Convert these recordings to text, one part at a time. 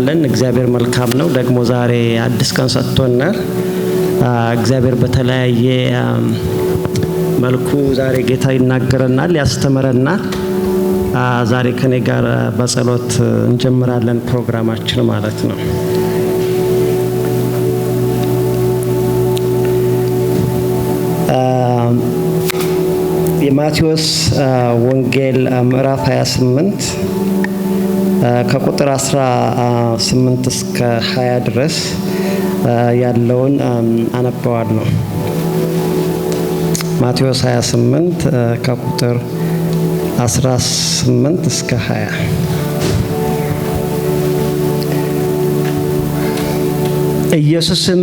እግዚአብሔር መልካም ነው። ደግሞ ዛሬ አዲስ ቀን ሰጥቶናል። እግዚአብሔር በተለያየ መልኩ ዛሬ ጌታ ይናገረናል፣ ያስተምረናል። ዛሬ ከኔ ጋር በጸሎት እንጀምራለን ፕሮግራማችን ማለት ነው። የማቴዎስ ወንጌል ምዕራፍ 28 ከቁጥር 18 እስከ 20 ድረስ ያለውን አነባዋለሁ። ማቴዎስ 28 ከቁጥር 18 እስከ 20። ኢየሱስም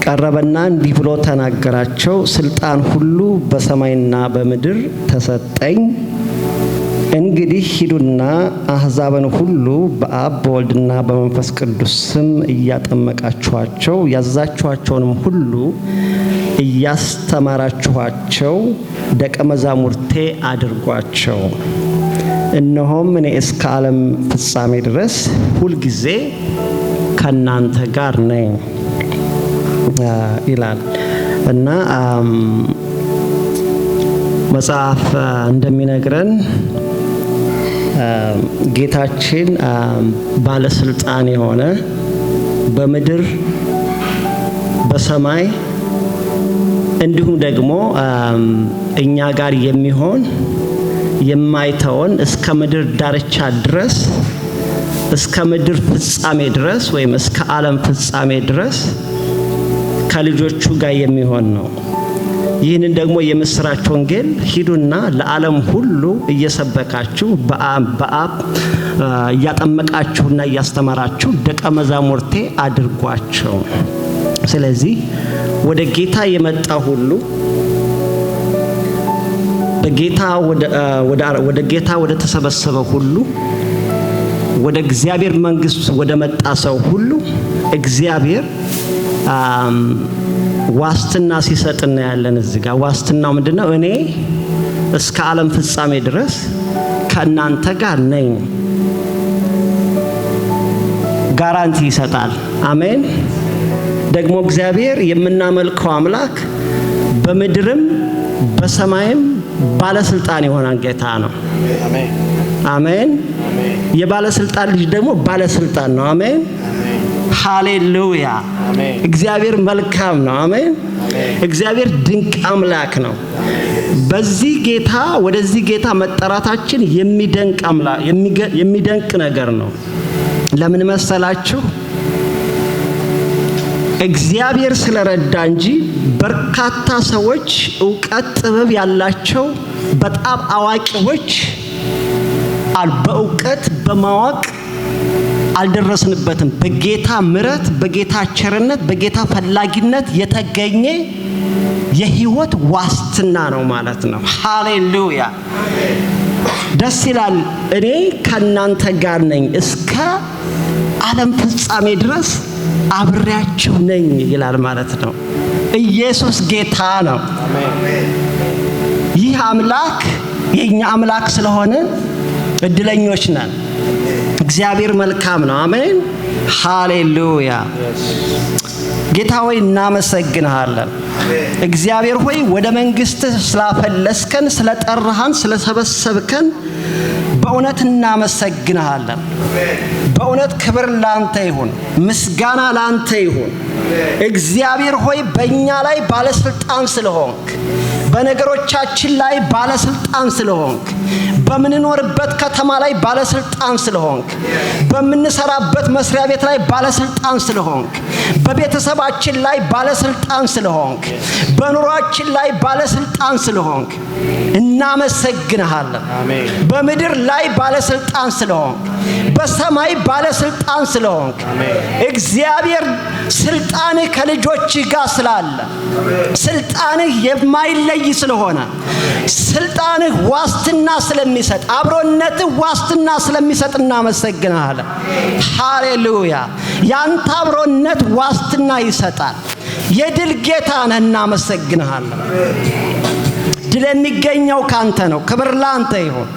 ቀረበና እንዲህ ብሎ ተናገራቸው። ስልጣን ሁሉ በሰማይና በምድር ተሰጠኝ። እንግዲህ ሂዱና አሕዛብን ሁሉ በአብ በወልድና በመንፈስ ቅዱስ ስም እያጠመቃችኋቸው ያዛችኋቸውንም ሁሉ እያስተማራችኋቸው ደቀ መዛሙርቴ አድርጓቸው። እነሆም እኔ እስከ ዓለም ፍጻሜ ድረስ ሁልጊዜ ከናንተ ጋር ነኝ ይላል እና መጽሐፍ እንደሚነግረን ጌታችን ባለስልጣን የሆነ በምድር በሰማይ እንዲሁም ደግሞ እኛ ጋር የሚሆን የማይተውን እስከ ምድር ዳርቻ ድረስ እስከ ምድር ፍጻሜ ድረስ ወይም እስከ ዓለም ፍጻሜ ድረስ ከልጆቹ ጋር የሚሆን ነው። ይህንን ደግሞ የምስራች ወንጌል ሂዱና ለዓለም ሁሉ እየሰበካችሁ በአብ እያጠመቃችሁና እያስተማራችሁ ደቀ መዛሙርቴ አድርጓቸው። ስለዚህ ወደ ጌታ የመጣ ሁሉ ወደ ጌታ ወደ ተሰበሰበ ሁሉ ወደ እግዚአብሔር መንግስት ወደ መጣ ሰው ሁሉ እግዚአብሔር ዋስትና ሲሰጥና ያለን እዚህ ጋር ዋስትናው ምንድነው? እኔ እስከ ዓለም ፍጻሜ ድረስ ከናንተ ጋር ነኝ። ጋራንቲ ይሰጣል። አሜን። ደግሞ እግዚአብሔር የምናመልከው አምላክ በምድርም በሰማይም ባለስልጣን የሆነ ጌታ ነው። አሜን አሜን። የባለስልጣን ልጅ ደግሞ ባለስልጣን ነው። አሜን ሃሌሉያ። እግዚአብሔር መልካም ነው። አሜን። እግዚአብሔር ድንቅ አምላክ ነው። በዚህ ጌታ ወደዚህ ጌታ መጠራታችን የሚደንቅ አምላክ የሚደንቅ ነገር ነው። ለምን መሰላችሁ? እግዚአብሔር ስለረዳ እንጂ በርካታ ሰዎች ዕውቀት ጥበብ ያላቸው በጣም አዋቂዎች በዕውቀት በማወቅ አልደረስንበትም። በጌታ ምሕረት በጌታ ቸርነት በጌታ ፈላጊነት የተገኘ የህይወት ዋስትና ነው ማለት ነው። ሃሌሉያ ደስ ይላል። እኔ ከናንተ ጋር ነኝ እስከ ዓለም ፍጻሜ ድረስ አብሬያችሁ ነኝ ይላል ማለት ነው። ኢየሱስ ጌታ ነው። ይህ አምላክ የኛ አምላክ ስለሆነ እድለኞች ነን። እግዚአብሔር መልካም ነው። አሜን ሃሌሉያ። ጌታ ሆይ እናመሰግንሃለን። እግዚአብሔር ሆይ ወደ መንግስትህ ስላፈለስከን ስለጠራሃን ስለሰበሰብከን በእውነት እናመሰግንሃለን። በእውነት ክብር ላንተ ይሁን፣ ምስጋና ላንተ ይሁን። እግዚአብሔር ሆይ በእኛ ላይ ባለስልጣን ስለሆንክ በነገሮቻችን ላይ ባለስልጣን ስለሆንክ በምንኖርበት ከተማ ላይ ባለስልጣን ስለሆንክ በምንሰራበት መስሪያ ቤት ላይ ባለስልጣን ስለሆንክ በቤተሰባችን ላይ ባለስልጣን ስለሆንክ በኑሯችን ላይ ባለስልጣን ስለሆንክ እናመሰግንሃለን። በምድር ላይ ባለስልጣን ስለሆንክ በሰማይ ባለስልጣን ስለሆንክ እግዚአብሔር ስልጣንህ ከልጆችህ ጋር ስላለ ስልጣንህ የማይለይ ስለሆነ ስልጣንህ ዋስትና ስለሚሰጥ አብሮነትህ ዋስትና ስለሚሰጥ እናመሰግንሃለን። ሃሌሉያ። ያንተ አብሮነት ዋስትና ይሰጣል። የድል ጌታ ነህ። እናመሰግንሃለን። ድል የሚገኘው ካንተ ነው። ክብር ላንተ ይሁን።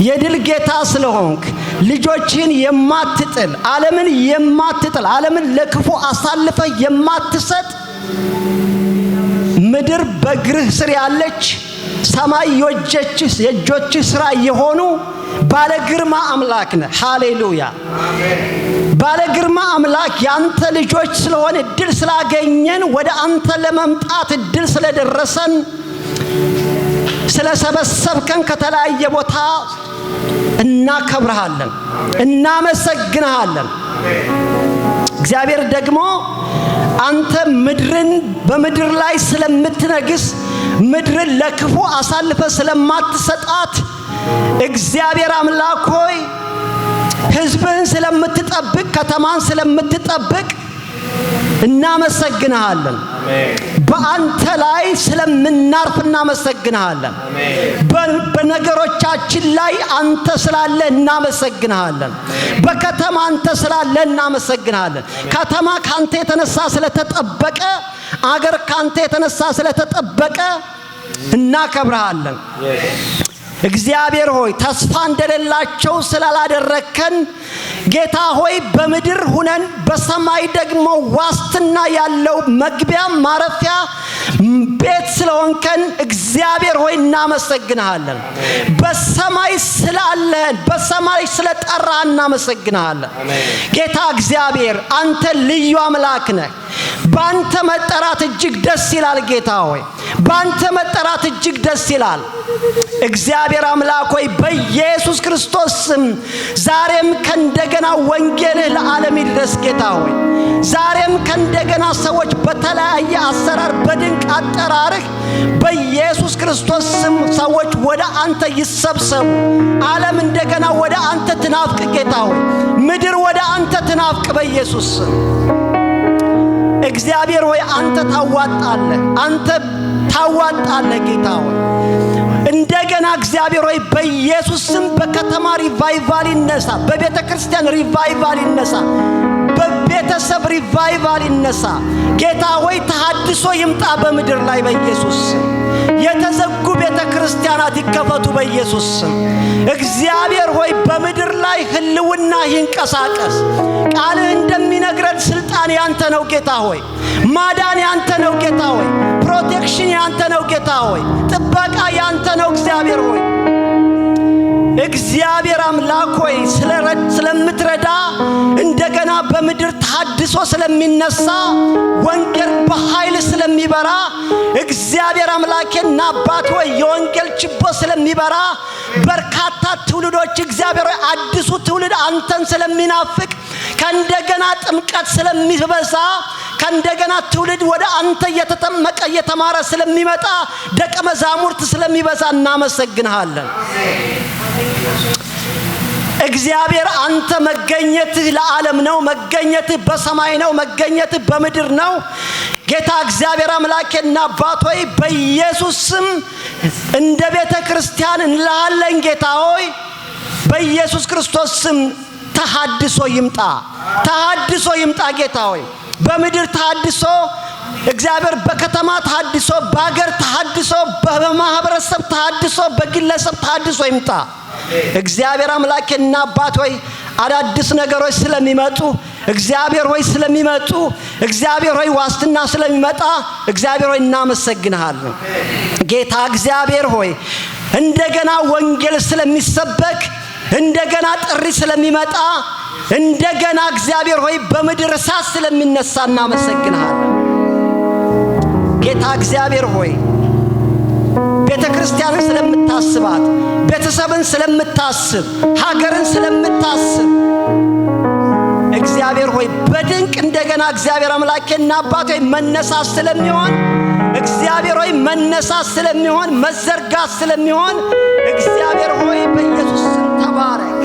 የድል ጌታ ስለሆንክ ልጆችን የማትጥል ዓለምን ለክፉ አሳልፈ የማትሰጥ ምድር በእግርህ ስር ያለች ሰማይ የእጆች ስራ የሆኑ ባለ ግርማ አምላክ ነህ። ሃሌሉያ ባለ ግርማ አምላክ ያንተ ልጆች ስለሆነ እድል ስላገኘን ወደ አንተ ለመምጣት እድል ስለደረሰን ስለሰበሰብከን ከተለያየ ቦታ እናከብርሃለን፣ እናመሰግንሃለን። እግዚአብሔር ደግሞ አንተ በምድር ላይ ስለምትነግስ ምድርን ለክፉ አሳልፈ ስለማትሰጣት እግዚአብሔር አምላክ ሆይ ሕዝብህን ስለምትጠብቅ ከተማን ስለምትጠብቅ እናመሰግንሃለን። በአንተ ላይ ስለምናርፍ እናመሰግንሃለን። በነገሮቻችን ላይ አንተ ስላለ እናመሰግንሃለን። በከተማ አንተ ስላለ እናመሰግንሃለን። ከተማ ካንተ የተነሳ ስለተጠበቀ፣ አገር ካንተ የተነሳ ስለተጠበቀ እናከብርሃለን። እግዚአብሔር ሆይ ተስፋ እንደሌላቸው ስላላደረከን ጌታ ሆይ በምድር ሁነን በሰማይ ደግሞ ዋስትና ያለው መግቢያ ማረፊያ ቤት ስለሆንከን እግዚአብሔር ሆይ እናመሰግንሃለን። በሰማይ ስላለህን በሰማይ ስለጠራህ እናመሰግንሃለን። ጌታ እግዚአብሔር አንተ ልዩ አምላክ ነህ። ባንተ መጠራት እጅግ ደስ ይላል። ጌታ ሆይ ባንተ መጠራት እጅግ ደስ ይላል። እግዚአብሔር አምላክ ሆይ በኢየሱስ ክርስቶስ ስም ዛሬም ከእንደገና ወንጌልህ ለዓለም ይድረስ። ጌታ ሆይ ዛሬም ከእንደገና ሰዎች በተለያየ አሰራር በድንቅ አጠራርህ በኢየሱስ ክርስቶስ ስም ሰዎች ወደ አንተ ይሰብሰቡ። ዓለም እንደገና ወደ አንተ ትናፍቅ። ጌታ ሆይ ምድር ወደ አንተ ትናፍቅ በኢየሱስ ስም። እግዚአብሔር ሆይ አንተ ታዋጣለህ። ጌታ ሆይ እንደገና እግዚአብሔር ሆይ በኢየሱስ ስም በከተማ ሪቫይቫል ይነሳ፣ በቤተ ክርስቲያን ሪቫይቫል ይነሳ፣ በቤተሰብ ሪቫይቫል ይነሳ። ጌታ ሆይ ተሐድሶ ይምጣ በምድር ላይ በኢየሱስ ስም። የተዘጉ ቤተ ክርስቲያናት ይከፈቱ በኢየሱስ ስም። እግዚአብሔር ሆይ በምድር ላይ ህልውና ይንቀሳቀስ። ቃልህ እንደሚነግረን ስልጣን ያንተ ነው ጌታ ሆይ። ማዳን ያንተ ነው ጌታ ሆይ። ፕሮቴክሽን ያንተ ነው ጌታ ሆይ። ጥበቃ ያንተ ነው እግዚአብሔር ሆይ። እግዚአብሔር አምላክ ሆይ ስለምትረዳ እንደገና በምድር ተሐድሶ ስለሚነሳ ወንጌል በኃይል ስለሚበራ እግዚአብሔር አምላኬና አባት ሆይ የወንጌል ችቦ ስለሚበራ በርካታ ትውልዶች እግዚአብሔር ሆይ አዲሱ ትውልድ አንተን ስለሚናፍቅ ከእንደገና ጥምቀት ስለሚበዛ ከእንደገና ትውልድ ወደ አንተ እየተጠመቀ እየተማረ ስለሚመጣ ደቀ መዛሙርት ስለሚበዛ እናመሰግንሃለን። እግዚአብሔር አንተ መገኘትህ ለዓለም ነው። መገኘትህ በሰማይ ነው። መገኘትህ በምድር ነው። ጌታ እግዚአብሔር አምላኬና አባት ሆይ በኢየሱስ ስም እንደ ቤተ ክርስቲያን እንልሃለን። ጌታ ሆይ በኢየሱስ ክርስቶስ ስም ተሐድሶ ይምጣ፣ ተሐድሶ ይምጣ። ጌታ ሆይ በምድር ተሐድሶ እግዚአብሔር በከተማ ተሐድሶ፣ በአገር ተሐድሶ፣ በማህበረሰብ ተሐድሶ፣ በግለሰብ ተሐድሶ ይምጣ። እግዚአብሔር አምላኬና አባት ሆይ አዳዲስ ነገሮች ስለሚመጡ እግዚአብሔር ሆይ ስለሚመጡ እግዚአብሔር ሆይ ዋስትና ስለሚመጣ እግዚአብሔር ሆይ እናመሰግንሃለን። ጌታ እግዚአብሔር ሆይ እንደገና ወንጌል ስለሚሰበክ እንደገና ጥሪ ስለሚመጣ እንደገና እግዚአብሔር ሆይ በምድር እሳት ስለሚነሳ እናመሰግንሃለን። ጌታ እግዚአብሔር ሆይ ቤተ ክርስቲያንን ስለምታስባት፣ ቤተሰብን ስለምታስብ፣ ሀገርን ስለምታስብ እግዚአብሔር ሆይ በድንቅ እንደገና እግዚአብሔር አምላኬና አባት ሆይ መነሳት ስለሚሆን እግዚአብሔር ሆይ መነሳት ስለሚሆን መዘርጋት ስለሚሆን እግዚአብሔር ሆይ በኢየሱስ ስም ተባረክ።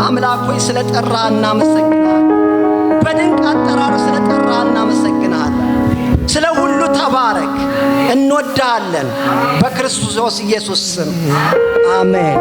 አምላክ ሆይ ስለጠራህ እናመሰግናለን። በድንቅ አጠራር ስለጠራህ እናመሰግናለን። ስለ ሁሉ ተባረክ። እንወድሃለን በክርስቶስ ኢየሱስ ስም አሜን።